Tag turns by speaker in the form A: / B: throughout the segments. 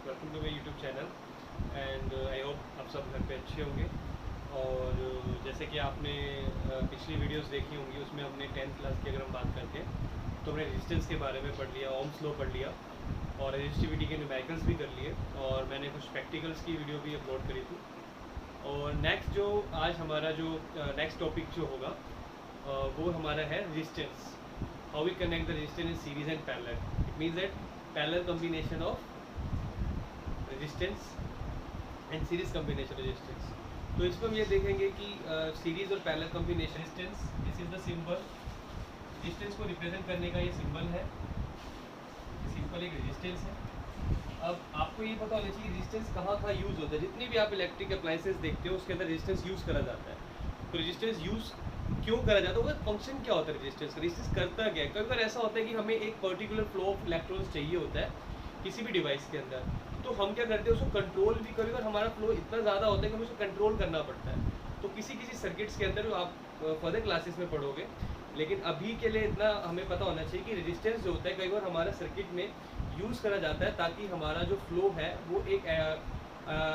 A: Welcome to my YouTube channel and I hope आप सब घर पे अच्छे होंगे। और जैसे कि आपने पिछली वीडियोस देखी होंगी, उसमें हमने 10th क्लास की अगर हम बात करते हैं तो हमने रेजिस्टेंस के बारे में पढ़ लिया, ओम्स लॉ पढ़ लिया और रेजिस्टिविटी के न्यूमेरिकल्स भी कर लिए और मैंने कुछ प्रैक्टिकल्स की वीडियो भी अपलोड करी थी। और नेक्स्ट जो आज हमारा जो नेक्स्ट टॉपिक जो होगा वो हमारा है resistance, how we connect the resistance in series and parallel. It means that parallel combination of resistance and series combination resistance. तो इसमें हम ये देखेंगे कि सीरीज और parallel combination resistance, this is the symbol, resistance को रिप्रेजेंट करने का ये सिंबल है, सिंपल एक रेजिस्टेंस है। अब आपको ये पता होना चाहिए रेजिस्टेंस कहाँ कहाँ यूज़ होता है। जितनी भी आप इलेक्ट्रिक अप्लाइंसेस देखते हो उसके अंदर रेजिस्टेंस यूज़ करा जाता है। तो रेजिस्टेंस यूज़ क्यों करा जाता है, उसका फंक्शन क्या होता है रेजिस्टेंस का, रेजिस्टेंस करता क्या है। कई बार ऐसा होता है कि हमें एक पर्टिकुलर फ्लो ऑफ इलेक्ट्रॉन्स चाहिए होता है किसी भी डिवाइस के अंदर, तो हम क्या करते हैं उसको कंट्रोल भी, कभी बार हमारा फ्लो इतना ज़्यादा होता है कि हमें उसको कंट्रोल करना पड़ता है। तो किसी किसी सर्किट्स के अंदर आप फर्दर क्लासेस में पढ़ोगे, लेकिन अभी के लिए इतना हमें पता होना चाहिए कि रेजिस्टेंस जो होता है कई बार हमारा सर्किट में यूज़ करा जाता है ताकि हमारा जो फ्लो है वो एक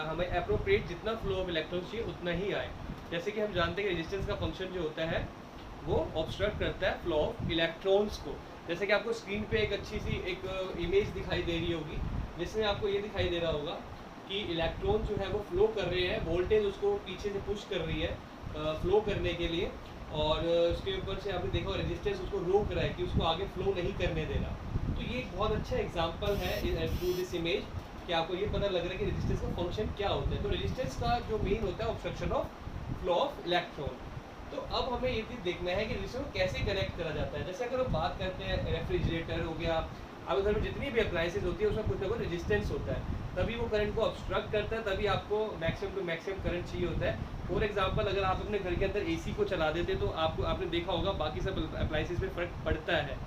A: हमें अप्रोप्रिएट जितना फ्लो ऑफ इलेक्ट्रॉन्स चाहिए उतना ही आए। जैसे कि हम जानते हैं कि रेजिस्टेंस का फंक्शन जो होता है वो ऑब्स्ट्रक्ट करता है फ्लो ऑफ इलेक्ट्रॉन्स को। जैसे कि आपको स्क्रीन पे एक अच्छी सी एक इमेज दिखाई दे रही होगी जिसमें आपको ये दिखाई दे रहा होगा कि इलेक्ट्रॉन जो है वो फ्लो कर रहे हैं, वोल्टेज उसको पीछे से पुश कर रही है फ्लो करने के लिए, और उसके ऊपर से आपने देखा रेजिस्टेंस उसको रोक रहा है कि उसको आगे फ्लो नहीं करने देना। तो ये एक बहुत अच्छा एग्जांपल है थ्रू दिस इमेज कि आपको ये पता लग रहा है कि रेजिस्टेंस का फंक्शन क्या होता है। तो रेजिस्टेंस का जो मेन होता है obstruction of flow of electron. तो अब हमें ये चीज़ देखना है कि रेजिस्टेंस को कैसे कनेक्ट करा जाता है। जैसे अगर हम बात करते हैं रेफ्रिजरेटर हो गया, अब घर में जितनी भी अप्लाइंसेज होती है उसमें कुछ ना कुछ रेजिस्टेंस होता है, तभी वो करंट को ऑब्स्ट्रक्ट करता है, तभी आपको मैक्सिमम टू मैक्सिमम करंट चाहिए होता है। फॉर एग्जांपल अगर आप अपने घर के अंदर एसी को चला देते तो आपने देखा होगा बाकी सब अप्लाइंसेज में फ़र्क पड़ता है,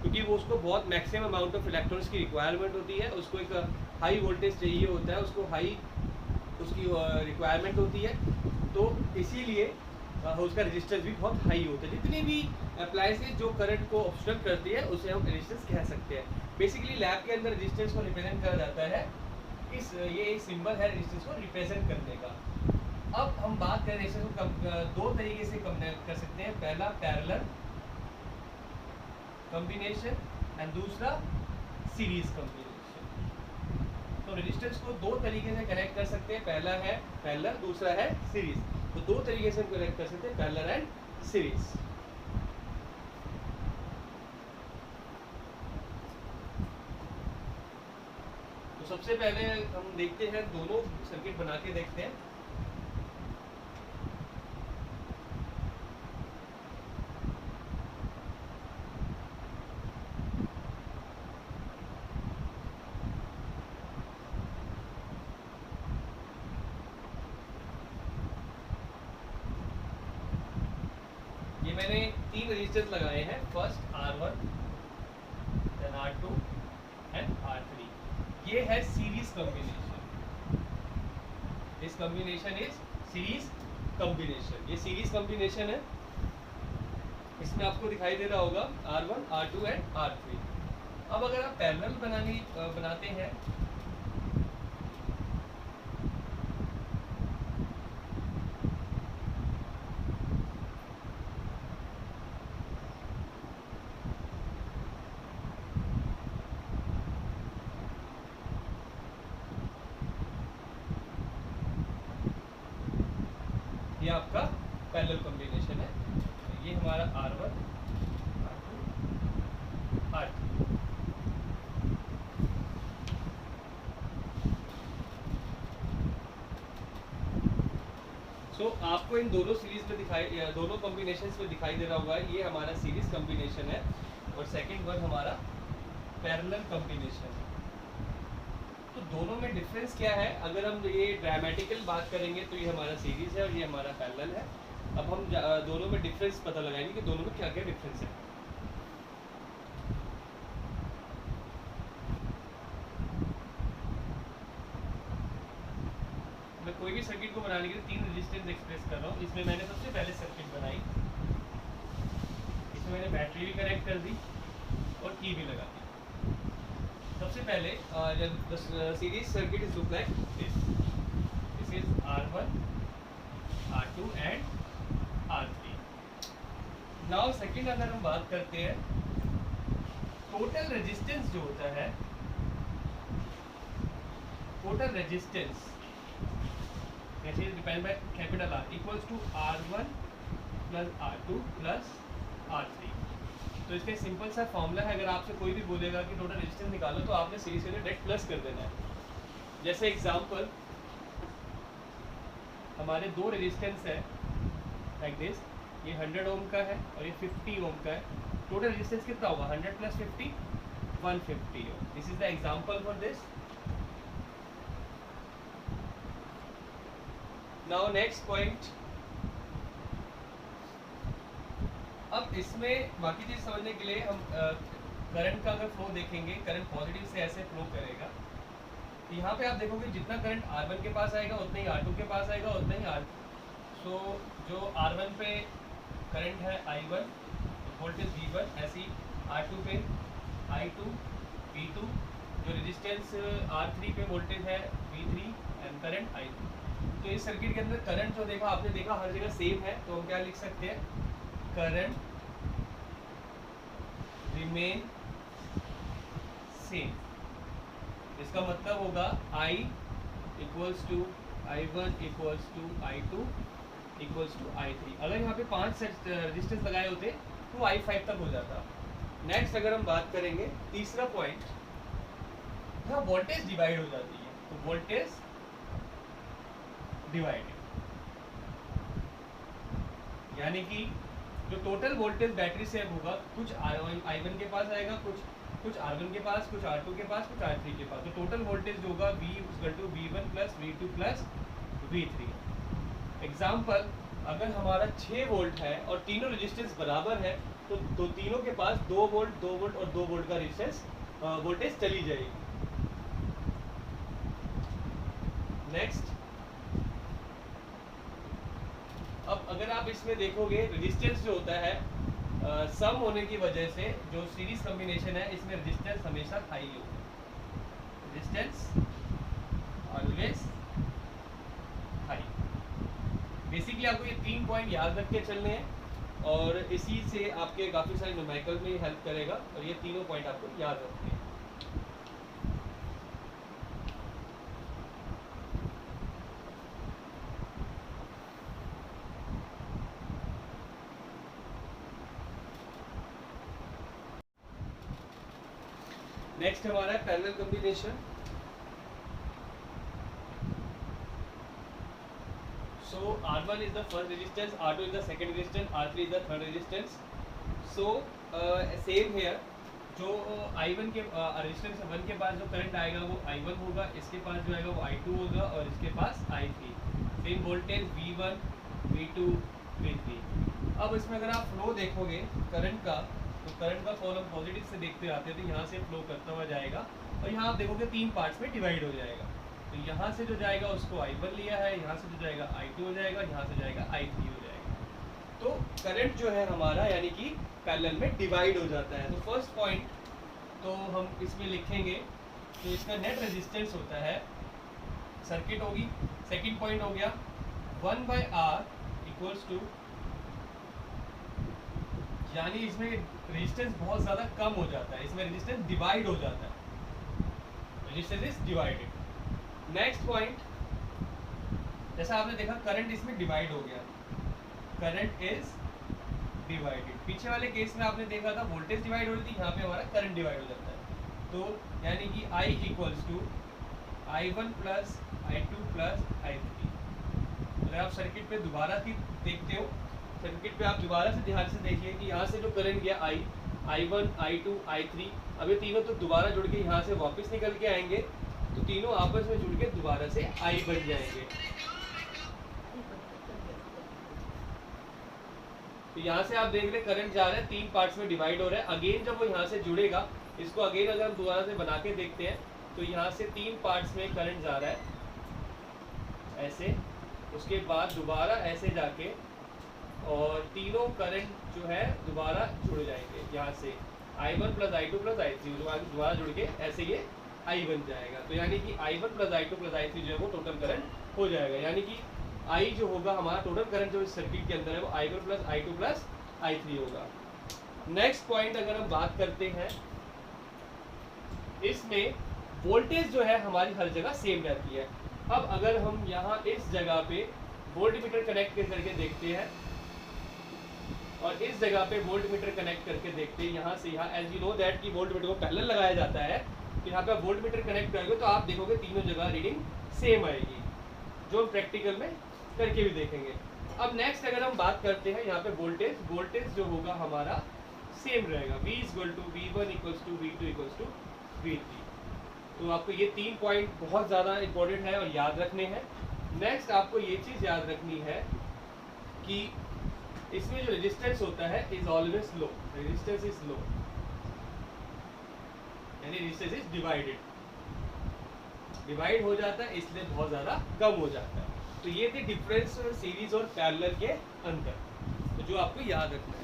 A: क्योंकि वो उसको बहुत मैक्सिमम अमाउंट ऑफ इलेक्ट्रॉन्स की रिक्वायरमेंट होती है, उसको एक हाई वोल्टेज चाहिए होता है, उसको हाई उसकी रिक्वायरमेंट होती है, तो इसीलिए उसका रेजिस्टेंस भी बहुत हाई होता है। जितनी भी अप्लाइंसेज जो करंट को ऑब्स्ट्रक्ट करती है उसे हम रेजिस्टेंस कह सकते हैं। बेसिकली लैब के अंदर रेजिस्टेंस को रिप्रेजेंट करा जाता है ये एक सिंबल है रेजिस्टेंस को रिप्रेजेंट करने का। अब हम बात करें रेजिस्टेंस को दो तरीके से कनेक्ट कर सकते हैं, पहला पैरेलल कॉम्बिनेशन एंड दूसरा सीरीज कॉम्बिनेशन। तो रेजिस्टेंस को दो तरीके से कनेक्ट कर सकते हैं, पहला है पैरेलल, दूसरा है सीरीज। तो दो तरीके से हम कनेक्ट कर सकते हैं, पैरेलल एंड सीरीज। तो सबसे पहले हम देखते हैं, दोनों सर्किट बना के देखते हैं। ये मैंने 3 रेजिस्टेंस लगाए हैं, first R1, then R2 and R3। ये है series combination, this combination is series combination. ये सीरीज कॉम्बिनेशन है, इसमें आपको दिखाई दे रहा होगा R1, R2 एंड R3। अब अगर आप पैरेलल बनाते हैं ये आपका पैरेलल कॉम्बिनेशन है, ये हमारा R1, R2, R3। सो आपको इन दोनों सीरीज में दोनों कॉम्बिनेशंस में दिखाई दे रहा होगा, ये हमारा सीरीज कॉम्बिनेशन है और सेकंड वन हमारा पैरेलल कॉम्बिनेशन है। तो दोनों में डिफरेंस क्या है, अगर हम ये ड्रामेटिकल बात करेंगे तो ये हमारा सीरीज है और ये हमारा पैरेलल है। अब हम दोनों में डिफरेंस पता लगाएंगे कि दोनों में क्या क्या डिफरेंस है। मैं कोई भी सर्किट को बनाने के लिए 3 रेजिस्टेंस एक्सप्रेस कर रहा हूँ। इसमें मैंने सबसे पहले सर्किट बनाई, इसमें मैंने बैटरी भी कनेक्ट कर दी और की भी लगा दी। सबसे पहले series circuit is look like this is R1 R2 and R3। Now second अगर हम बात करते हैं टोटल रेजिस्टेंस जो होता है, total resistance which is defined by capital R equals to R1 plus R2 plus R3। तो इसका सिंपल सा फॉर्मूला है, अगर आपसे कोई भी बोलेगा कि टोटल रेजिस्टेंस निकालो तो आपने सीरीज के लिए डायरेक्ट प्लस कर देना है। जैसे एग्जांपल हमारे दो रेजिस्टेंस है लाइक दिस, ये 100 ओम का है और ये 50 ओम का है। टोटल रेजिस्टेंस कितना होगा 100 plus 50 150 ohm. This is the example for this. Now next point, अब इसमें बाकी चीज समझने के लिए हम करंट का अगर फ्लो देखेंगे, करंट पॉजिटिव से ऐसे फ्लो करेगा। यहाँ पे आप देखोगे जितना करंट R1 के पास आएगा उतना ही R2 के पास आएगा, उतना ही R2। सो जो R1 पे करंट है I1 वोल्टेज V1, ऐसे ही R2 पे I2 V2, जो रेजिस्टेंस R3 पे वोल्टेज है V3 एंड करंट I2। तो इस सर्किट के अंदर करंट जो देखा आपने देखा हर जगह सेम है, तो हम क्या लिख सकते हैं करंट रिमेन सेम। इसका मतलब होगा I equals to I1 equals to I2 equals to I3। अगर यहाँ पे 5 रेजिस्टेंस लगाए होते तो I5 तक हो जाता। नेक्स्ट अगर हम बात करेंगे तीसरा पॉइंट, यहाँ वोल्टेज डिवाइड हो जाती है, तो वोल्टेज डिवाइडेड यानी कि जो टोटल वोल्टेज बैटरी से होगा कुछ I1 के पास आएगा, कुछ R1 के पास, कुछ R2 के पास, कुछ R3 के पास। तो टोटल वोल्टेज जो होगा V=V1 plus V2 plus V3। Example अगर हमारा 6 वोल्ट है और तीनों रेजिस्टेंस बराबर है तो तीनों के पास 2 वोल्ट 2 वोल्ट और 2 वोल्ट का रेजिस्टेंस वोल्टेज चली जाएगी। नेक्स्ट, अब अगर आप इसमें देखोगे रेजिस्टेंस जो होता है सम होने की वजह से जो सीरीज कॉम्बिनेशन है इसमें रेजिस्टेंस हमेशा हाई होगा, रेजिस्टेंस ऑलवेज हाई। बेसिकली आपको ये 3 पॉइंट याद रख के चलने हैं और इसी से आपके काफ़ी सारे न्यूमेरिकल में हेल्प करेगा, और ये तीनों पॉइंट आपको याद रखने हैं। नेक्स्ट हमारा है parallel combination. So R1 is the first resistance, R2 is the second resistance, R3 is the third resistance. So same here, जो I1 के रेजिस्टेंस 1 के पास जो करंट आएगा वो I1 होगा, इसके पास जो आएगा वो I2 होगा और इसके पास I3। Same voltage V1 V2 V3। अब इसमें अगर आप फ्लो देखोगे करंट का, तो करंट का फ्लो हम पॉजिटिव से देखते आते हैं, तो यहाँ से फ्लो करता हुआ जाएगा और यहाँ आप देखोगे 3 पार्ट्स में डिवाइड हो जाएगा। तो यहाँ से जो जाएगा उसको I1 लिया है, यहाँ से जो जाएगा I2 हो जाएगा, यहाँ से जाएगा I3 हो जाएगा। तो करंट जो है हमारा यानी कि पैरेलल में डिवाइड हो जाता है। तो फर्स्ट पॉइंट तो हम इसमें लिखेंगे, तो इसका नेट रेजिस्टेंस होता है, सर्किट होगी। सेकंड पॉइंट हो गया 1/R इक्वल्स टू, यानी इसमें रेजिस्टेंस बहुत ज़्यादा कम हो जाता है, इसमें रेजिस्टेंस डिवाइड हो जाता है, resistance is divided. Next point, जैसा आपने देखा करंट इसमें डिवाइड हो गया, करंट इज डिवाइडेड। पीछे वाले केस में आपने देखा था वोल्टेज डिवाइड हो रही थी, यहाँ पे हमारा करंट डिवाइड हो जाता है। तो यानी कि I equals to I1 plus I2 plus I3। अगर आप सर्किट पे दोबारा देखते हो, सर्किट पे आप दोबारा से ध्यान से देखिए कि यहाँ से जो करंट गया I1 I2 I3, अब ये तीनों तो दोबारा जुड़ के यहाँ से वापस निकल के आएंगे, तो तीनों आपस में जुड़ के दोबारा से I बन जाएंगे। तो यहाँ से आप देख रहे करंट जा रहा है, 3 पार्ट्स में डिवाइड हो रहा है। अगेन जब वो यहाँ से जुड़ेगा, इसको अगेन अगर हम दोबारा से बना के देखते हैं तो यहाँ से 3 पार्ट्स में करंट जा रहा है ऐसे, उसके बाद दोबारा ऐसे जाके और तीनों करंट जो है दोबारा जुड़ जाएंगे। यहाँ से I1 plus I2 plus I3 दोबारा जुड़ के ऐसे ये I बन जाएगा। तो यानी कि I1 plus I2 plus I3 जो है वो टोटल करंट हो जाएगा, यानी कि I जो होगा हमारा टोटल करंट जो इस सर्किट के अंदर है वो I1 plus I2 plus I3 होगा। नेक्स्ट पॉइंट अगर हम बात करते हैं, इसमें वोल्टेज जो है हमारी हर जगह सेम रहती है। अब अगर हम यहाँ इस जगह पे वोल्टमीटर कनेक्ट करके देखते हैं और इस जगह पे वोल्टमीटर कनेक्ट करके देखते हैं, यहाँ से यहाँ, एज यू नो दैट कि वोल्टमीटर को पैरेलल लगाया जाता है, तो यहाँ पे आप वोल्टमीटर कनेक्ट करोगे तो आप देखोगे तीनों जगह रीडिंग सेम आएगी, जो हम प्रैक्टिकल में करके भी देखेंगे। अब नेक्स्ट अगर हम बात करते हैं यहाँ पे वोल्टेज जो होगा हमारा सेम रहेगा, V = V1 = V2 = V3। तो आपको ये 3 पॉइंट बहुत ज़्यादा इंपॉर्टेंट है और याद रखने हैं। नेक्स्ट आपको ये चीज़ याद रखनी है कि इसमें जो रेजिस्टेंस होता है is always low, resistance is low, यानी रेजिस्टेंस इज डिवाइड हो जाता है, इसलिए बहुत ज़्यादा कम हो जाता है। तो ये थे डिफरेंस सीरीज और पैरेलल के अंदर, तो जो आपको याद रखना है।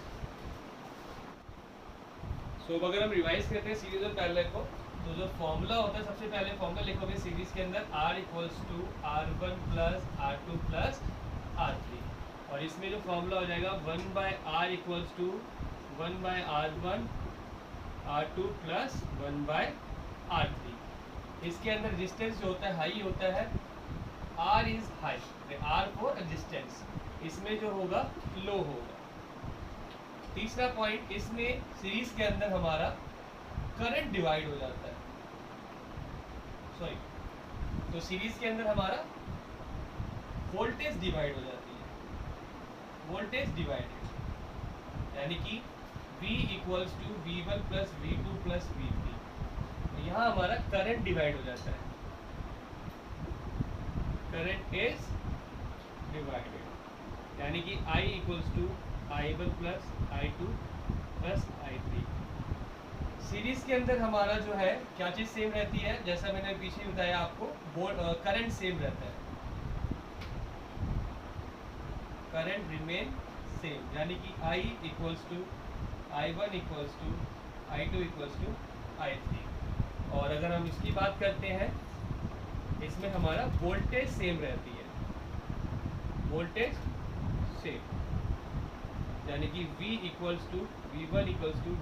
A: सो अगर हम रिवाइज करते हैं सीरीज और पैरेलल को, तो जो फॉर्मूला होता है, सबसे पहले फॉर्मूला लिखोगे सीरीज के अंदर R = R1 + R2 + R3, और इसमें जो फॉर्मूला हो जाएगा 1/R = 1/R1 R2 + 1/R3। इसके अंदर रेजिस्टेंस जो होता है हाई होता है, R is high, R for resistance, इसमें जो होगा लो होगा। तीसरा पॉइंट, इसमें सीरीज के अंदर हमारा करंट डिवाइड हो जाता है, सॉरी, तो सीरीज के अंदर हमारा वोल्टेज डिवाइड हो जाती है, वोल्टेज डिवाइडेड, यानी कि V = V1 + V2 + V3। यहाँ हमारा करंट डिवाइड हो जाता है, करंट इज डिवाइडेड, यानी कि I = I1 + I2 + I3। Series के अंदर हमारा जो है क्या चीज़ सेम रहती है, जैसा मैंने पीछे बताया आपको, करंट सेम रहता है, करंट रिमेन सेम, यानी कि I = I1 = I2 = I3। और अगर हम इसकी बात करते हैं, इसमें हमारा वोल्टेज सेम रहती है, वोल्टेज सेम, यानी कि V = V1 =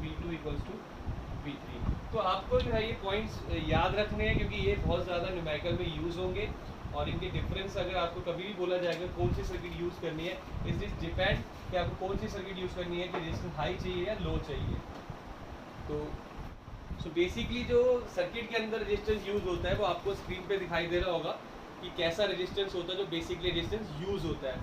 A: V2 = V3। तो आपको जो है ये पॉइंट्स याद रखने हैं, क्योंकि ये बहुत ज़्यादा न्यूमेरिकल में यूज़ होंगे, और इनके डिफरेंस अगर आपको कभी भी बोला जाएगा कौन सी सर्किट यूज़ करनी है, इस दिस डिपेंड कि आपको कौन सी सर्किट यूज़ करनी है, कि रेजिस्टेंस हाई चाहिए या लो चाहिए। तो बेसिकली जो सर्किट के अंदर रेजिस्टेंस यूज़ होता है वो आपको स्क्रीन पे दिखाई दे रहा होगा कि कैसा रेजिस्टेंस होता है जो बेसिकली रेजिस्टेंस यूज़ होता है।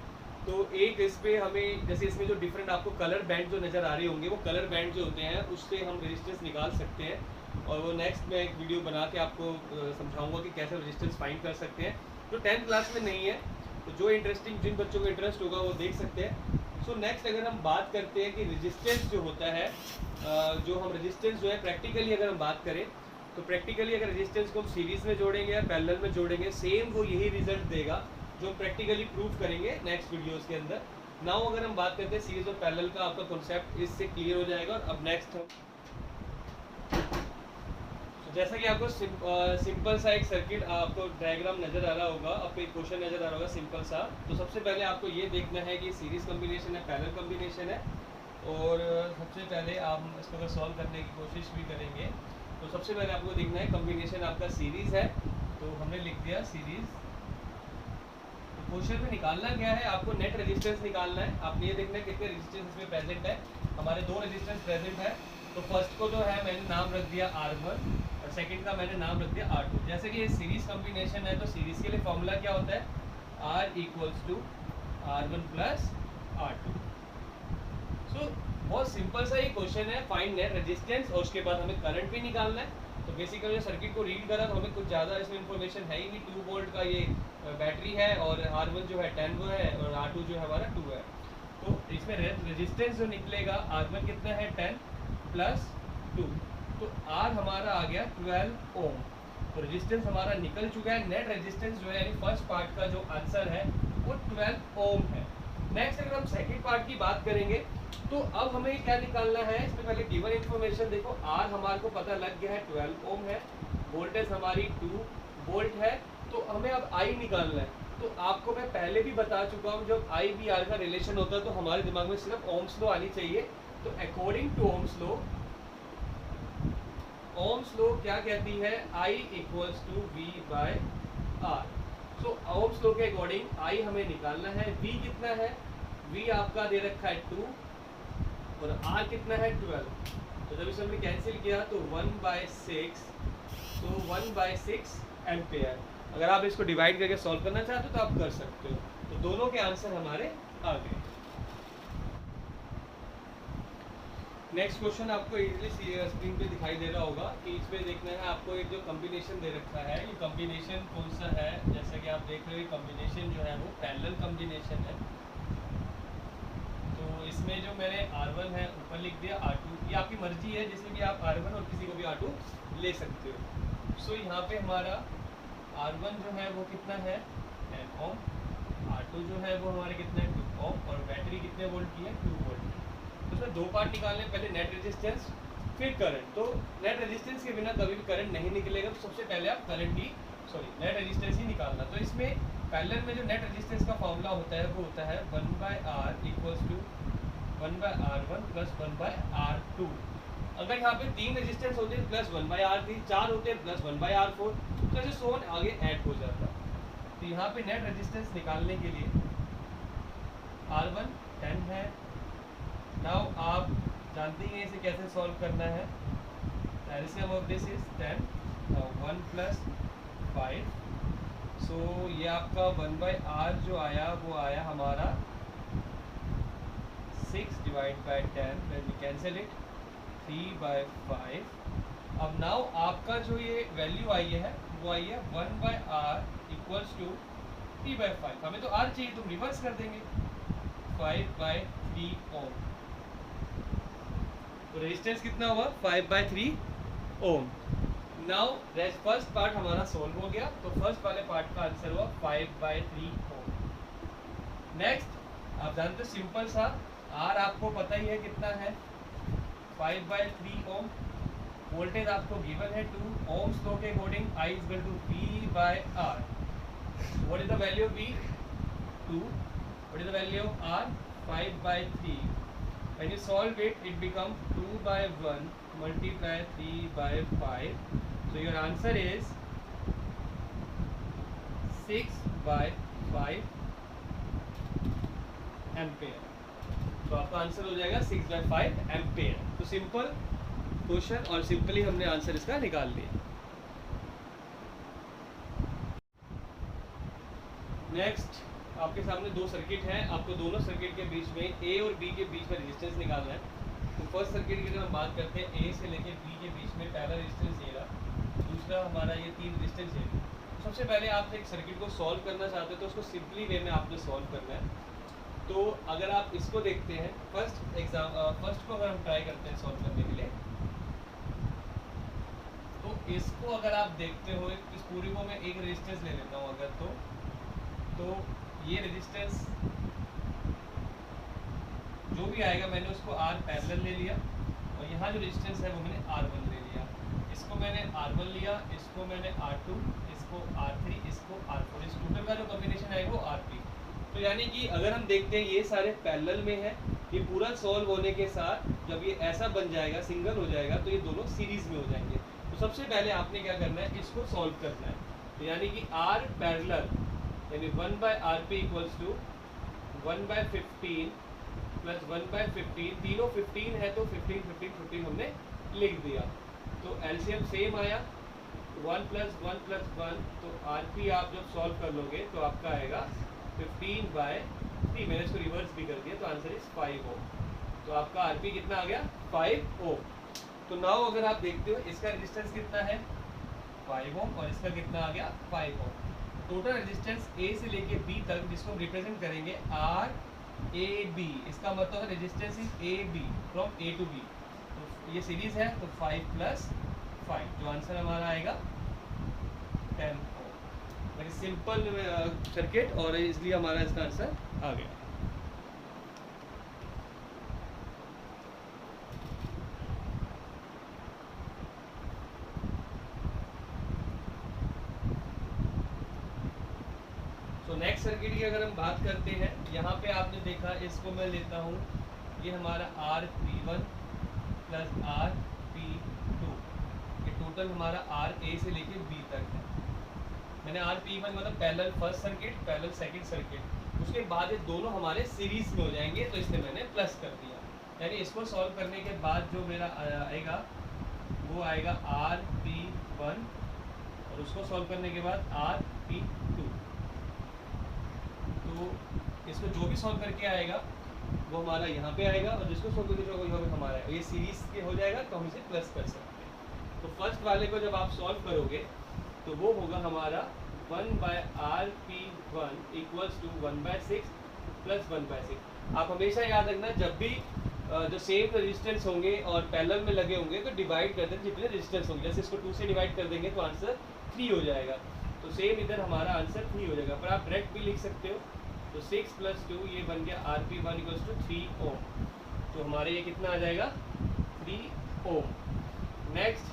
A: तो एक इस पर हमें, जैसे इसमें जो डिफरेंट आपको कलर बैंड जो नज़र आ रहे होंगे, वो कलर बैंड जो होते हैं उससे हम रेजिस्टेंस निकाल सकते हैं, और वो नेक्स्ट मैं एक वीडियो बना के आपको समझाऊंगा कि कैसे रेजिस्टेंस फाइंड कर सकते हैं, जो 10th क्लास में नहीं है। तो जो इंटरेस्टिंग, जिन बच्चों को इंटरेस्ट होगा वो देख सकते हैं। सो नेक्स्ट अगर हम बात करते हैं कि रेजिस्टेंस जो होता है, जो हम रेजिस्टेंस जो है प्रैक्टिकली अगर हम बात करें, तो प्रैक्टिकली अगर रेजिस्टेंस को हम सीरीज़ में जोड़ेंगे या पैरेलल में जोड़ेंगे, सेम वो यही रिजल्ट देगा जो प्रैक्टिकली प्रूव करेंगे नेक्स्ट वीडियोस के अंदर। नाउ अगर हम बात करते हैं सीरीज और पैरेलल का, आपका कॉन्सेप्ट इससे क्लियर हो जाएगा। और अब नेक्स्ट हम, जैसा कि आपको सिंपल सा एक सर्किट, आपको डायग्राम नज़र आ रहा होगा, आपको एक क्वेश्चन नज़र आ रहा होगा सिंपल सा। तो सबसे पहले आपको ये देखना है कि सीरीज़ कॉम्बिनेशन है, पैरेलल कॉम्बिनेशन है, और सबसे पहले आप इसको अगर सॉल्व करने की कोशिश भी करेंगे तो सबसे पहले आपको देखना है कॉम्बिनेशन आपका सीरीज़ है, तो हमने लिख दिया सीरीज़। क्वेश्चन में निकालना क्या है, आपको नेट रेजिस्टेंस निकालना है। आपने ये देखना है कितने रेजिस्टेंस इसमें प्रेजेंट है। हमारे 2 रेजिस्टेंस प्रेजेंट है, तो फर्स्ट को जो है मैंने नाम रख दिया R1 और सेकंड का मैंने नाम रख दिया R2। जैसे कि ये सीरीज कॉम्बिनेशन है, तो सीरीज के लिए फॉर्मूला क्या होता है, R = R1 + R2। सो बहुत सिंपल सा ये क्वेश्चन है, फाइंड नेट रेजिस्टेंस, और उसके बाद हमें करंट भी निकालना है। तो बेसिकली सर्किट को रीड करा तो हमें कुछ ज़्यादा इसमें इन्फॉर्मेशन है ही नहीं। 2 वोल्ट का ये बैटरी है, और R1 जो है 10 वो है, और R2 जो है हमारा 2 है। तो इसमें रेजिस्टेंस जो निकलेगा, R1 कितना है 10 + 2, तो R हमारा आ गया 12 ओम। तो रेजिस्टेंस हमारा निकल चुका है। नेट रेजिस्टेंस जो है, यानी फर्स्ट पार्ट का जो आंसर है वो 12 ओम है। नेक्स्ट अगर हम सेकंड पार्ट की बात करेंगे, तो अब हमें क्या निकालना है, इसमें पहले गिवन इन्फॉर्मेशन देखो। R हमारे को पता लग गया है 12 ओम है, वोल्टेज हमारी 2 वोल्ट है, तो हमें अब आई निकालना है। तो आपको मैं पहले भी बता चुका हूँ, जब आई बी आर का रिलेशन होता है तो हमारे दिमाग में सिर्फ ओम्स लॉ आनी चाहिए। तो अकॉर्डिंग टू ओम्स लॉ क्या कहती है, I equals to V by R. So Ohm's law के अकॉर्डिंग आई हमें निकालना है। वी कितना है, वी आपका दे रखा है 2 और आर कितना है 12। तो जब इसे हमने कैंसिल किया तो 1/6, तो 1/6 एम्पेयर। अगर आप इसको डिवाइड करके सॉल्व करना चाहते हो तो आप कर सकते हो। तो दोनों के आंसर हमारे आ गए। नेक्स्ट क्वेश्चन आपको इजीली स्क्रीन पे दिखाई दे रहा होगा कि इसमें देखना है आपको एक जो कॉम्बिनेशन दे रखा है, ये कॉम्बिनेशन कौन सा है। जैसा कि आप देख रहे हो कॉम्बिनेशन जो है वो पैरेलल कॉम्बिनेशन है। तो इसमें जो मैंने R1 है ऊपर लिख दिया, R2 ये आपकी मर्जी है, जैसे भी आप R1 और किसी को भी R2 ले सकते हो। सो यहाँ पे हमारा R1 जो है वो कितना है 10 ओम, R2 जो है वो हमारे कितना है 2 ओम, और बैटरी कितने वोल्ट की है 2 वोल्ट। तो उसमें दो पार्ट निकालने, पहले नेट रेजिस्टेंस फिर करंट। तो नेट रेजिस्टेंस के बिना कभी भी करंट नहीं निकलेगा, तो सबसे पहले आप नेट रेजिस्टेंस ही निकालना। तो इसमें पैरेलल में जो नेट रेजिस्टेंस का फॉर्मूला होता है वो होता है 1/R equals to 1/R1 plus 1/R2। अगर यहाँ पे 3 रेजिस्टेंस होते हैं प्लस 1/R3, 4 होते हैं प्लस 1/R4, तो ऐसे सोन आगे ऐड हो जाता है। तो यहाँ पे नेट रेजिस्टेंस निकालने के लिए R1 10 है। नाउ आप जानते हैं इसे कैसे सॉल्व करना है। LCM of this is 10, 1 plus 5। So ये आपका 1/R जो आया वो आया हमारा 6 divide by 10, when we cancel it 3/5। अब नाउ आपका जो ये वैल्यू आई है वो आई है 1/R इक्वल्स टू 3/5। हमें तो R चाहिए तो रिवर्स कर देंगे 5/3 ओम। तो रेजिस्टेंस कितना हुआ 5/3 ओम। नाउ फर्स्ट पार्ट हमारा सॉल्व हो गया, तो फर्स्ट वाले पार्ट का आंसर हुआ 5/3 ओम। नेक्स्ट आप जानते हो सिंपल सा R आपको पता ही है कितना है 5/3 ओम। वोल्टेज आपको गिवन है 2 ओम्स लॉ के according I is equal to V by R। What is the value of V 2, what is the value of R 5/3। When you solve it, it becomes 2/1 multiply 3/5. So your answer is 6/5 ampere. तो आपका answer हो जाएगा 6/5 ampere. तो simple question और simply हमने answer इसका निकाल लिया। नेक्स्ट आपके सामने दो सर्किट हैं, आपको दोनों सर्किट के बीच में ए और बी के बीच में रेजिस्टेंस निकालना है। तो फर्स्ट सर्किट की अगर हम बात करते हैं ए से लेके बी के बीच में पहला रेजिस्टेंस ये रहा, दूसरा हमारा ये 3 रेजिस्टेंस है। तो सबसे पहले आप एक सर्किट को सॉल्व करना चाहते हो तो उसको सिंपली वे में आपने सॉल्व करना है। तो अगर आप इसको देखते हैं फर्स्ट को अगर हम ट्राई करते हैं सॉल्व करने के लिए, तो इसको अगर आप देखते हो इस पूरी को मैं एक रेजिस्टेंस ले लेता हूँ अगर तो ये रेजिस्टेंस जो भी आएगा मैंने उसको R पैरेलल ले लिया, और यहाँ जो रेजिस्टेंस है वो मैंने R1 ले लिया। इसको मैंने R1 लिया, इसको मैंने R2, इसको R3, इसको R4। इस टोटल का जो कॉम्बिनेशन आएगा वो RP। तो यानी कि अगर हम देखते हैं ये सारे पैरेलल में है, ये पूरा सॉल्व होने के साथ जब ये ऐसा बन जाएगा सिंगल हो जाएगा तो ये दोनों सीरीज में हो जाएंगे। तो सबसे पहले आपने क्या करना है, इसको सॉल्व करना है। तो यानी कि R पैरेलल यानी 1/RP इक्वल्स टू 1/15 प्लस 1/15, तीनों 15 है तो 15 15 15 हमने लिख दिया। तो एलसीएम सेम आया 1 + 1 + 1, तो RP आप जब सॉल्व कर लोगे तो आपका आएगा 15/3। मैंने इसको रिवर्स भी कर दिया, तो आंसर इज 5 ओम। तो आपका RP कितना आ गया 5 ओम। तो नाउ अगर आप देखते हो इसका रेजिस्टेंस कितना है 5 ओम और इसका कितना आ गया 5 ओम। टोटल रेजिस्टेंस A से लेके B तक जिसको हम रिप्रेजेंट करेंगे RAB, इसका मतलब है resistance is AB from A to B। तो ये सीरीज है तो 5 + 5, जो आंसर हमारा आएगा 10 ओम। वेरी सिंपल सर्किट और इसलिए हमारा इसका आंसर आ गया। नेक्स्ट सर्किट की अगर हम बात करते हैं, यहाँ पे आपने देखा, इसको मैं लेता हूँ, ये हमारा RP1 प्लस RP2, ये टोटल हमारा RA से लेके B तक है। मैंने RP1 मतलब parallel first circuit, parallel second circuit, उसके बाद ये दोनों हमारे सीरीज में हो जाएंगे, तो इसलिए मैंने प्लस कर दिया। यानी इसको सॉल्व करने के बाद जो मेरा आएगा वो आएगा RP1, और उसको सॉल्व करने के बाद RP2। तो इसको जो भी सॉल्व करके आएगा वो हमारा यहाँ पे आएगा, और जिसको सॉल्व करके जो यहाँ पे हमारा आएगा, ये सीरीज के हो जाएगा, तो हम इसे प्लस कर सकते हैं। तो फर्स्ट वाले को जब आप सॉल्व करोगे तो वो होगा हमारा 1/RP1 इक्वल्स टू 1/6 प्लस 1/6। आप हमेशा याद रखना, जब भी जो सेम रेजिस्टेंस होंगे और पैरेलल में लगे होंगे तो डिवाइड कर दें जितने रेजिस्टेंस होंगे। जैसे इसको 2 से डिवाइड कर देंगे तो आंसर 3 हो जाएगा, तो सेम इधर हमारा आंसर 3 हो जाएगा। पर आप डायरेक्ट भी लिख सकते हो, तो 6 + 2 ये बन गया RP1 इक्वल्स टू 3 ओम। तो हमारे ये कितना आ जाएगा 3 ओम। नेक्स्ट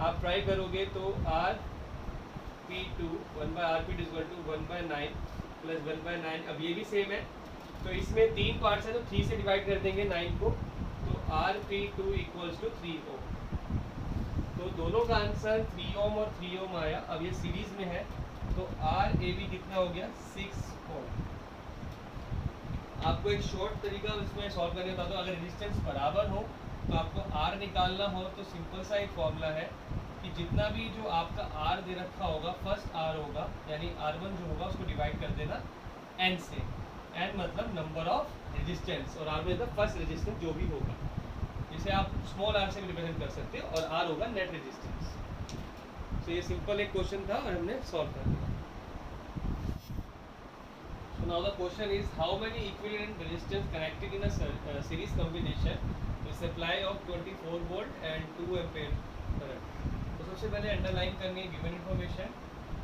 A: आप ट्राई करोगे तो RP2 1/RP2 equal to 1/9 plus 1/9, अब ये भी सेम है, तो इसमें 3 पार्ट्स हैं, तो 3 से डिवाइड कर देंगे 9 को, तो RP2 इक्वल्स टू 3 ओम। तो दोनों का आंसर 3 ओम और 3 ओम आया। अब ये सीरीज में है, तो RAB कितना हो गया 6 ओम। आपको एक शॉर्ट तरीका इसमें सॉल्व करने का था, अगर रेजिस्टेंस बराबर हो तो आपको R निकालना हो तो सिंपल सा एक फॉर्मूला है कि जितना भी जो आपका R दे रखा होगा, फर्स्ट R होगा, यानी R1 जो होगा उसको डिवाइड कर देना N से। N मतलब नंबर ऑफ रेजिस्टेंस, और R मतलब फर्स्ट रेजिस्टेंस जो भी होगा, जिसे आप स्मॉल r से भी रिप्रेजेंट कर सकते हो, और R होगा नेट रेजिस्टेंस। तो ये सिंपल एक क्वेश्चन था और हमने सॉल्व कर दिया। So now the question is, how many equivalent resistance connected in a series combination with supply of 24 volt and 2 ampere current? तो सबसे पहले अंडरलाइन करनी है given information,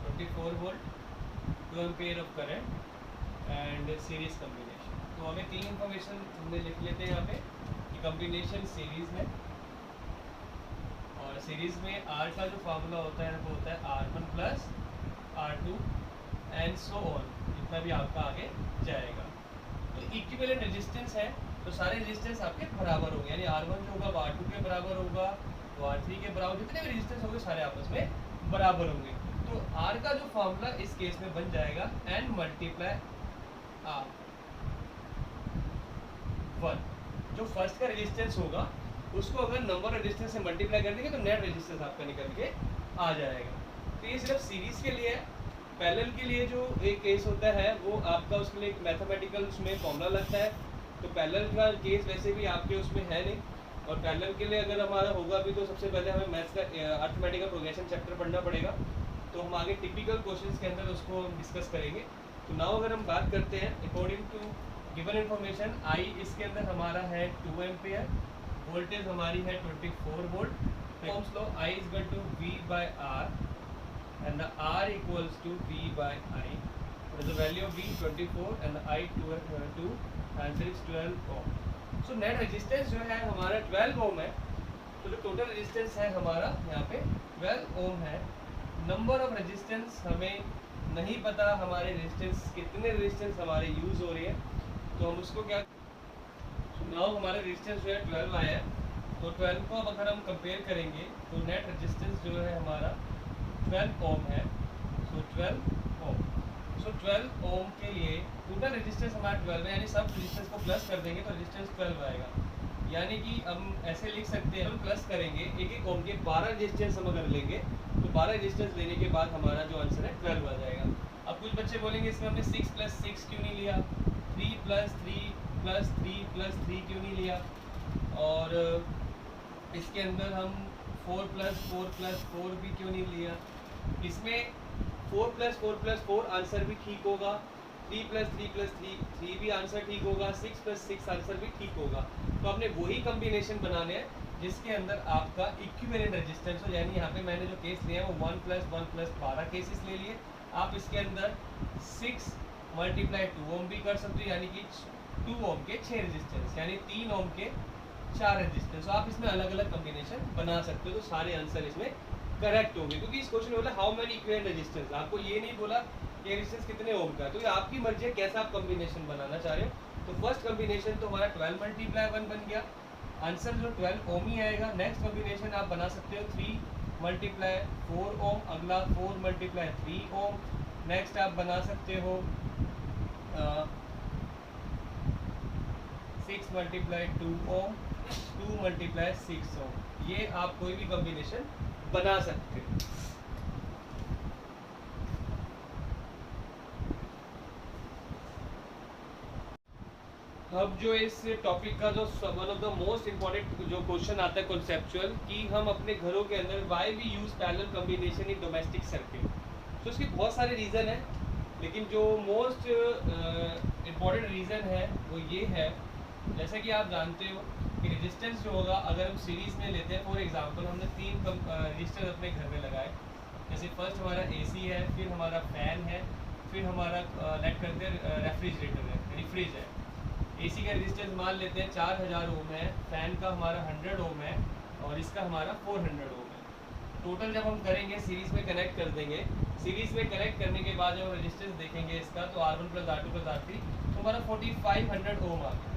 A: 24 volt, 2 ampere of current and series combination. तो हमें 3 information हमने लिख लेते हैं यहाँ पे कि कम्बिनेशन सीरीज में, और सीरीज में R का जो फार्मूला होता है वो होता है R1 plus R2 and so on, जितना भी आपका आगे जाएगा। तो इक्विवेलेंट रेजिस्टेंस है, तो सारे रेजिस्टेंस आपके बराबर होंगे, यानी R1 जो होगा वो R2 के बराबर होगा, वो R3 के बराबर, जितने भी रेजिस्टेंस होंगे सारे आपस में बराबर होंगे। तो R का जो फार्मूला इस केस में बन जाएगा N × R1। जो फर्स्ट का रेजिस्टेंस होगा उसको अगर नंबर रेजिस्टेंस से मल्टीप्लाई कर देंगे तो नेट रेजिस्टेंस आपका निकल के आ जाएगा। तो ये सिर्फ सीरीज के लिए है। पैरेलल के लिए जो एक केस होता है वो आपका उसके लिए एक मैथमेटिकल उसमें फॉर्मूला लगता है, तो पैरेलल का केस वैसे भी आपके उसमें है नहीं, और पैरेलल के लिए अगर हमारा होगा भी तो सबसे पहले हमें मैथ्स का अरिथमेटिकल प्रोग्रेशन चैप्टर पढ़ना पड़ेगा, तो हम आगे टिपिकल क्वेश्चंस के अंदर उसको हम डिस्कस करेंगे। तो नाउ अगर हम बात करते हैं according to given information, I इसके अंदर हमारा है 2 एम्पेयर, वोल्टेज हमारी है 24 volt, Ohm's law I = V/R and the R equals to V/I. The value of V 24 and the I 2, answer is 12 ohm. So net resistance जो है हमारा 12 ohm है, तो जो टोटल रेजिस्टेंस है हमारा यहाँ पे 12 ohm है। नंबर ऑफ रेजिस्टेंस हमें नहीं पता, हमारे रेजिस्टेंस कितने रेजिस्टेंस हमारे यूज़ हो रही है, तो हम उसको क्या, नाउ हमारा रेजिस्टेंस जो है 12 आया है, तो 12 को अब अगर हम कंपेयर करेंगे तो नेट रेजिस्टेंस जो है हमारा 12 ओम है। सो 12 ओम, सो 12 ओम के लिए टोटल रेजिस्टेंस हमारा 12 है, यानी सब रेजिस्टेंस को प्लस कर देंगे तो रेजिस्टेंस 12 आएगा। यानी कि हम ऐसे लिख सकते हैं, हम प्लस करेंगे एक ओम के 12 रेजिस्टेंस हम अगर लेंगे तो 12 रेजिस्टेंस लेने के बाद हमारा जो आंसर है 12 आ जाएगा। अब कुछ बच्चे बोलेंगे इसमें हमने 6 + 6 क्यों नहीं लिया, 3 + 3 + 3 + 3 क्यों नहीं लिया, और इसके अंदर हम 4 + 4 + 4 भी क्यों नहीं लिया। इसमें 4 + 4 + 4 आंसर भी ठीक होगा, 3 + 3 + 3 भी आंसर ठीक होगा, 6 + 6 आंसर भी ठीक होगा। तो आपने वही कम्बिनेशन बनाने हैं जिसके अंदर आपका इक्विवेलेंट रेजिस्टेंस हो, यानी यहाँ पे मैंने जो केस लिया है वो 1 + 1 + 12 केसेस ले लिए। आप इसके अंदर 6 × 2 ओम भी कर सकते हो, यानी कि 2 ओम के 6 रेजिस्टेंस, यानी 3 ओम के 4 रेजिस्टेंस। तो आप इसमें अलग अलग कम्बिनेशन बना सकते हो, तो सारे आंसर इसमें करेक्ट होंगे, क्योंकि इस क्वेश्चन में बोला हाउ मेनी इक्विवेलेंट रेजिस्टेंस, आपको ये नहीं बोला ये रेजिस्टेंस कितने ओम का है, तो ये आपकी मर्जी है कैसा आप कॉम्बिनेशन बनाना चाह रहे हो। तो फर्स्ट कॉम्बिनेशन तो हमारा 12 × 1 बन गया, आंसर जो 12 ओम ही आएगा। नेक्स्ट कॉम्बिनेशन आप बना सकते हो 3 × 4 ओम, अगला 4 × 3 ओम। नेक्स्ट आप बना सकते हो 6 × 2 ओम, 2 × 6 ओम। ये आप कोई भी कॉम्बिनेशन बना सकते हो। अब जो इस टॉपिक का जो one of the most important जो क्वेश्चन आता है कॉन्सेप्चुअल, कि हम अपने घरों के अंदर why we use parallel combination in domestic circuit. तो इसके बहुत सारे रीज़न हैं, लेकिन जो मोस्ट इम्पॉर्टेंट रीज़न है वो ये है, जैसे कि आप जानते हो कि रेजिस्टेंस जो होगा अगर हम सीरीज़ में लेते हैं, फॉर एग्जांपल हमने 3 रजिस्टर अपने घर में लगाए, जैसे फर्स्ट हमारा एसी है, फिर हमारा फैन है, फिर हमारा लेट करते हैं रेफ्रिजरेटर है, फ्रिज है। एसी का रेजिस्टेंस मान लेते हैं 4000 ओम है, फैन का हमारा 100 ओम है और इसका हमारा 400 ओम है। टोटल जब हम करेंगे सीरीज़ में कनेक्ट कर देंगे, सीरीज़ में कनेक्ट करने के बाद जब हम रेजिस्टेंस देखेंगे इसका, तो R1 + R2 + R3 तो हमारा 4500 ओम आ गया,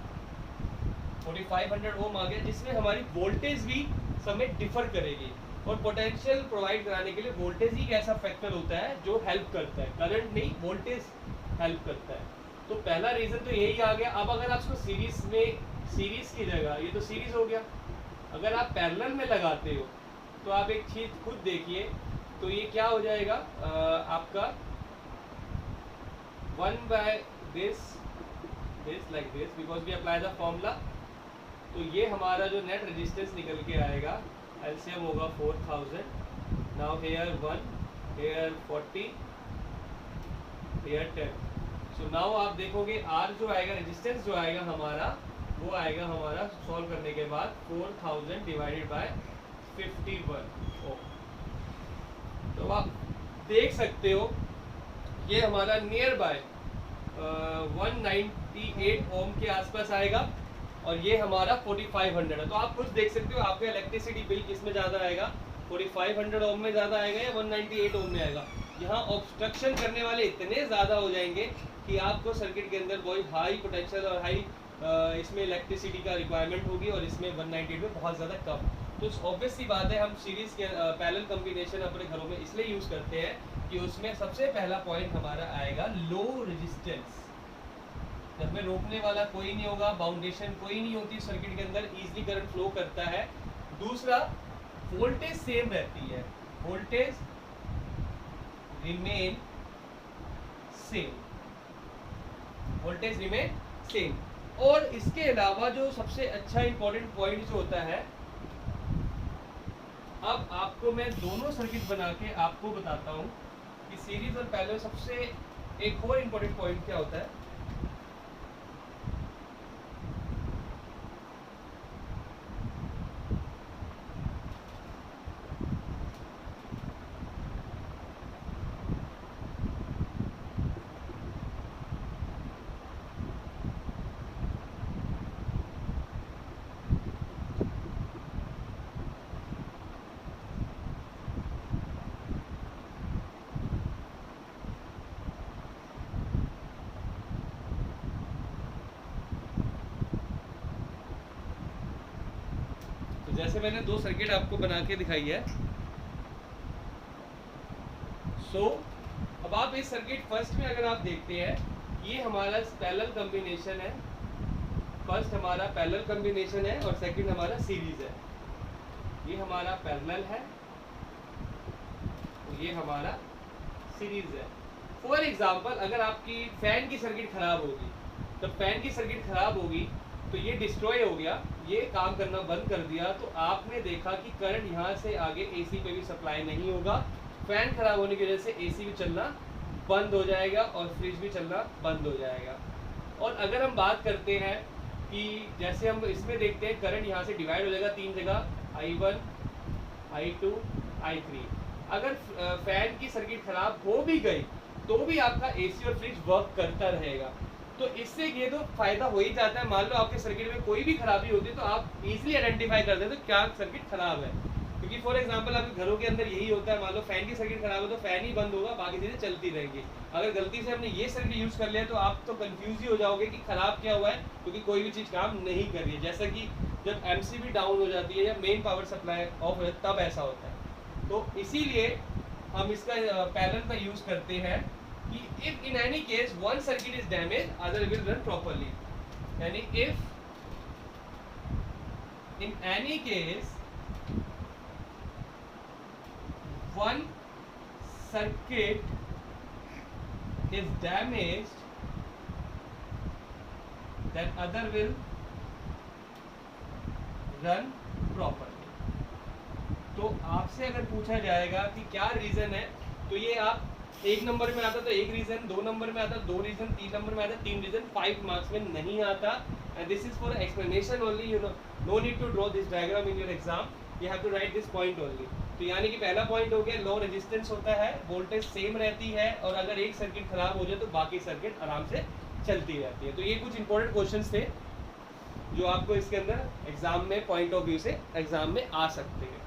A: 4500 ओम आ गया, जिसमें हमारी वोल्टेज भी समय डिफर करेगी। और पोटेंशियल प्रोवाइड कराने के लिए वोल्टेज ही एक ऐसा फैक्टर होता है जो हेल्प करता है, करंट नहीं, वोल्टेज हेल्प करता है। तो पहला रीज़न तो यही आ गया। अब अगर आप इसको सीरीज़ में, सीरीज़ की जगह, ये तो सीरीज़ हो गया, अगर आप पैरेलल में लगाते हो तो आप एक चीज़ खुद देखिए, तो ये क्या हो जाएगा आपका 1/this like this because we apply the formula। तो ये हमारा जो नेट रेजिस्टेंस निकल के आएगा, एलसीएम होगा 4000, now here 1, here 40, here 10। So now आप देखोगे R जो आएगा, रेजिस्टेंस जो आएगा हमारा, वो आएगा हमारा सॉल्व करने के बाद 4000 डिवाइडेड बाय 51 ओम। तो आप देख सकते हो ये हमारा नियर बाय 198 ओम के आसपास आएगा और ये हमारा 4500 है। तो आप खुद देख सकते हो आपका इलेक्ट्रिसिटी बिल किस में ज़्यादा आएगा, 4500 ओम में ज़्यादा आएगा या 198 ओम में आएगा। यहाँ ऑब्स्ट्रक्शन करने वाले इतने ज़्यादा हो जाएंगे कि आपको सर्किट के अंदर बहुत हाई पोटेंशियल और हाई इसमें इलेक्ट्रिसिटी का रिक्वायरमेंट होगी और इसमें 198 में बहुत ज़्यादा कम। तो ऑब्वियस सी बात है, हम सीरीज़ के पैरेलल कॉम्बिनेशन अपने घरों में इसलिए यूज़ करते हैं कि उसमें सबसे पहला पॉइंट हमारा आएगा लो रेजिस्टेंस। जब में रोकने वाला कोई नहीं होगा, बाउंडेशन कोई नहीं होती सर्किट के अंदर, इजीली करंट फ्लो करता है। दूसरा, वोल्टेज सेम रहती है, voltage remain same, voltage remain same. और इसके अलावा जो सबसे अच्छा इंपॉर्टेंट पॉइंट जो होता है, अब आपको मैं दोनों सर्किट बना के आपको बताता हूँ कि सीरीज और पैरेलल सबसे एक और इंपॉर्टेंट पॉइंट क्या होता है। जैसे मैंने दो सर्किट आपको बना के दिखाई है। अब आप इस सर्किट फर्स्ट में अगर आप देखते हैं, ये हमारा पैरेलल कॉम्बिनेशन है, फर्स्ट हमारा पैरेलल कॉम्बिनेशन है और सेकंड हमारा सीरीज है। ये हमारा पैरेलल है, ये हमारा सीरीज है। फॉर एग्जांपल, अगर आपकी फैन की सर्किट खराब होगी, तो फैन की सर्किट खराब होगी तो ये डिस्ट्रॉय हो गया, ये काम करना बंद कर दिया, तो आपने देखा कि करंट यहाँ से आगे एसी पे भी सप्लाई नहीं होगा। फैन खराब होने की वजह से एसी भी चलना बंद हो जाएगा और फ्रिज भी चलना बंद हो जाएगा। और अगर हम बात करते हैं कि जैसे हम इसमें देखते हैं, करंट यहाँ से डिवाइड हो जाएगा तीन जगह, I1, I2, I3। अगर फैन की सर्किट खराब हो भी गई तो भी आपका एसी और फ्रिज वर्क करता रहेगा। तो इससे ये तो फायदा हो ही जाता है। मान लो आपके सर्किट में कोई भी खराबी होती है तो आप इजीली आइडेंटिफाई कर देते हो क्या सर्किट खराब है, क्योंकि फॉर एग्जांपल आपके घरों के अंदर यही होता है, मान लो फैन की सर्किट खराब हो तो फैन ही बंद होगा, बाकी चीज़ें चलती रहेंगी। अगर गलती से हमने ये सर्किट यूज़ कर लिया तो आप तो कंफ्यूज ही हो जाओगे कि खराब क्या हुआ है, क्योंकि कोई भी चीज़ काम नहीं कर रही है। जैसा कि जब एमसीबी डाउन हो जाती है या मेन पावर सप्लाई ऑफ हो जाती है तब ऐसा होता है। तो इसीलिए हम इसका पैरेलल का यूज़ करते हैं कि if in any case one circuit is damage other will run properly, यानी if in any case one circuit is damaged then other will run properly। तो आपसे अगर पूछा जाएगा कि क्या रीजन है, तो ये आप एक नंबर में आता तो एक रीजन, दो नंबर में आता दो रीजन, तीन नंबर में आता तीन रीजन, 5 मार्क्स में नहीं आता। And this is for explanation only, you know, no need to draw this diagram in your exam, you have to write this point only. तो यानी कि पहला पॉइंट हो गया, लो रेजिस्टेंस होता है, वोल्टेज सेम रहती है, और अगर एक सर्किट खराब हो जाए तो बाकी सर्किट आराम से चलती रहती है। तो ये कुछ इंपॉर्टेंट क्वेश्चंस थे जो आपको इसके अंदर एग्जाम में पॉइंट ऑफ व्यू से एग्जाम में आ सकते हैं।